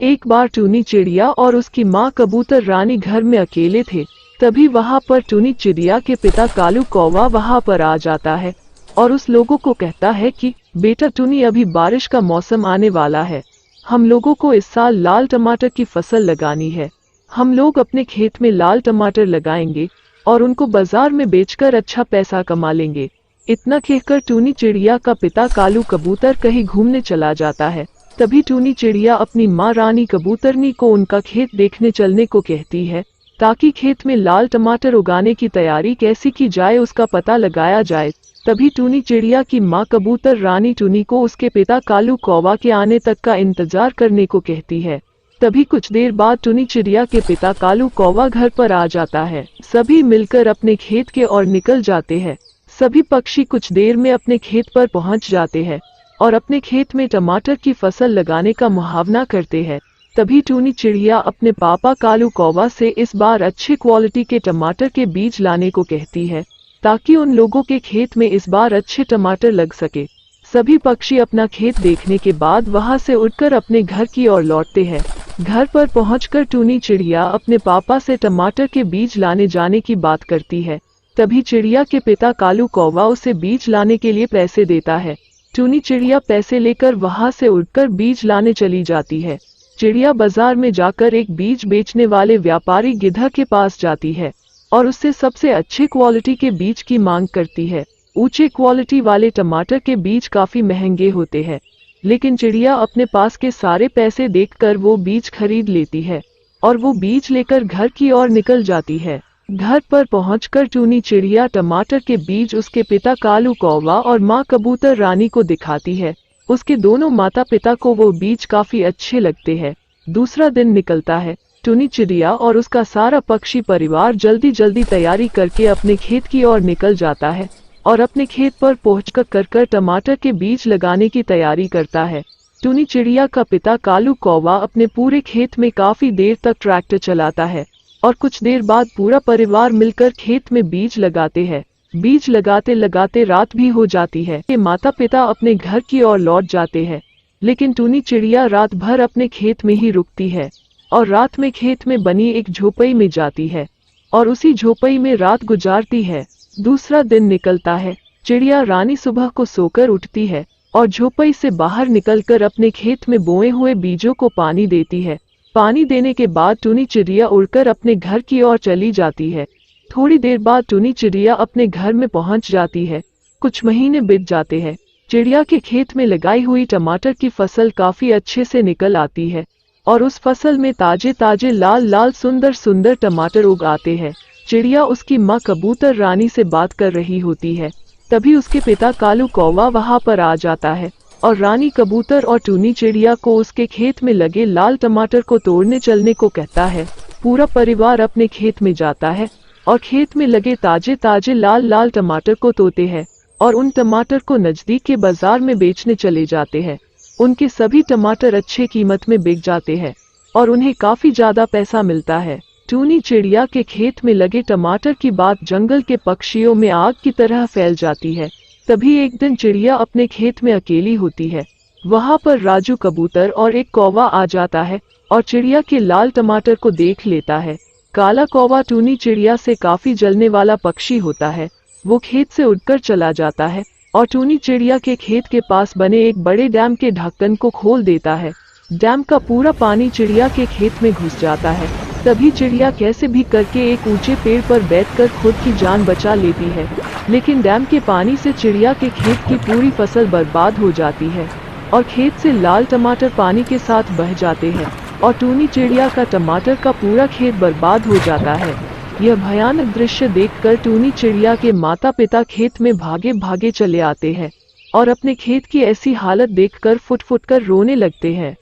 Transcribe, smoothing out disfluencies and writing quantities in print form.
एक बार टूनी चिड़िया और उसकी माँ कबूतर रानी घर में अकेले थे। तभी वहाँ पर टूनी चिड़िया के पिता कालू कौवा वहाँ पर आ जाता है और उस लोगों को कहता है कि बेटा टूनी, अभी बारिश का मौसम आने वाला है। हम लोगों को इस साल लाल टमाटर की फसल लगानी है। हम लोग अपने खेत में लाल टमाटर लगाएंगे और उनको बाजार में बेचकर अच्छा पैसा कमा लेंगे। इतना कहकर टूनी चिड़िया का पिता कालू कबूतर कहीं घूमने चला जाता है। तभी टूनी चिड़िया अपनी माँ रानी कबूतरनी को उनका खेत देखने चलने को कहती है, ताकि खेत में लाल टमाटर उगाने की तैयारी कैसी की जाए उसका पता लगाया जाए। तभी टूनी चिड़िया की माँ कबूतर रानी टूनी को उसके पिता कालू कौवा के आने तक का इंतजार करने को कहती है। तभी कुछ देर बाद टूनी चिड़िया के पिता कालू कौवा घर पर आ जाता है। सभी मिलकर अपने खेत के ओर निकल जाते हैं। सभी पक्षी कुछ देर में अपने खेत पर पहुंच जाते हैं और अपने खेत में टमाटर की फसल लगाने का मुहावना करते हैं। तभी टूनी चिड़िया अपने पापा कालू कौवा से इस बार अच्छी क्वालिटी के टमाटर के बीज लाने को कहती है, ताकि उन लोगों के खेत में इस बार अच्छे टमाटर लग सके। सभी पक्षी अपना खेत देखने के बाद वहां से उड़कर अपने घर की ओर लौटते हैं। घर पर पहुंचकर टूनी चिड़िया अपने पापा से टमाटर के बीज लाने जाने की बात करती है। तभी चिड़िया के पिता कालू कौवा उसे बीज लाने के लिए पैसे देता है। टूनी चिड़िया पैसे लेकर वहां से उड़कर बीज लाने चली जाती है। चिड़िया बाजार में जाकर एक बीज बेचने वाले व्यापारी गिद्ध के पास जाती है और उससे सबसे अच्छे क्वालिटी के बीज की मांग करती है। ऊंचे क्वालिटी वाले टमाटर के बीज काफी महंगे होते हैं, लेकिन चिड़िया अपने पास के सारे पैसे देखकर वो बीज खरीद लेती है और वो बीज लेकर घर की ओर निकल जाती है। घर पर पहुंचकर टूनी चिड़िया टमाटर के बीज उसके पिता कालू कौवा और माँ कबूतर रानी को दिखाती है। उसके दोनों माता पिता को वो बीज काफी अच्छे लगते हैं। दूसरा दिन निकलता है। टूनी चिड़िया और उसका सारा पक्षी परिवार जल्दी जल्दी तैयारी करके अपने खेत की ओर निकल जाता है और अपने खेत पर पहुंचकर टमाटर के बीज लगाने की तैयारी करता है। टूनी चिड़िया का पिता कालू कौवा अपने पूरे खेत में काफी देर तक ट्रैक्टर चलाता है और कुछ देर बाद पूरा परिवार मिलकर खेत में बीज लगाते हैं। बीज लगाते लगाते रात भी हो जाती है। ये माता पिता अपने घर की ओर लौट जाते हैं, लेकिन टूनी चिड़िया रात भर अपने खेत में ही रुकती है और रात में खेत में बनी एक झोपड़ी में जाती है और उसी झोपड़ी में रात गुजारती है। दूसरा दिन निकलता है। चिड़िया रानी सुबह को सोकर उठती है और झोपड़ी से बाहर निकलकर अपने खेत में बोए हुए बीजों को पानी देती है। पानी देने के बाद टूनी चिड़िया उड़कर अपने घर की ओर चली जाती है। थोड़ी देर बाद टूनी चिड़िया अपने घर में पहुंच जाती है। कुछ महीने बीत जाते हैं। चिड़िया के खेत में लगाई हुई टमाटर की फसल काफी अच्छे से निकल आती है और उस फसल में ताजे ताजे लाल लाल सुंदर सुंदर टमाटर उग आते हैं। चिड़िया उसकी माँ कबूतर रानी से बात कर रही होती है। तभी उसके पिता कालू कौवा वहां पर आ जाता है और रानी कबूतर और टूनी चिड़िया को उसके खेत में लगे लाल टमाटर को तोड़ने चलने को कहता है। पूरा परिवार अपने खेत में जाता है और खेत में लगे ताजे ताजे लाल लाल टमाटर को तोड़ते हैं और उन टमाटर को नजदीक के बाजार में बेचने चले जाते हैं। उनके सभी टमाटर अच्छे कीमत में बिक जाते हैं और उन्हें काफी ज्यादा पैसा मिलता है। टूनी चिड़िया के खेत में लगे टमाटर की बात जंगल के पक्षियों में आग की तरह फैल जाती है। तभी एक दिन चिड़िया अपने खेत में अकेली होती है। वहां पर राजू कबूतर और एक कौवा आ जाता है और चिड़िया के लाल टमाटर को देख लेता है। काला कौवा टूनी चिड़िया से काफी जलने वाला पक्षी होता है। वो खेत से उड़कर चला जाता है और टूनी चिड़िया के खेत के पास बने एक बड़े डैम के ढक्कन को खोल देता है। डैम का पूरा पानी चिड़िया के खेत में घुस जाता है। तभी चिड़िया कैसे भी करके एक ऊंचे पेड़ पर बैठकर खुद की जान बचा लेती है, लेकिन डैम के पानी से चिड़िया के खेत की पूरी फसल बर्बाद हो जाती है और खेत से लाल टमाटर पानी के साथ बह जाते हैं और टूनी चिड़िया का टमाटर का पूरा खेत बर्बाद हो जाता है। यह भयानक दृश्य देखकर टूनी चिड़िया के माता पिता खेत में भागे भागे चले आते हैं और अपने खेत की ऐसी हालत देखकर फुट फुट कर रोने लगते हैं।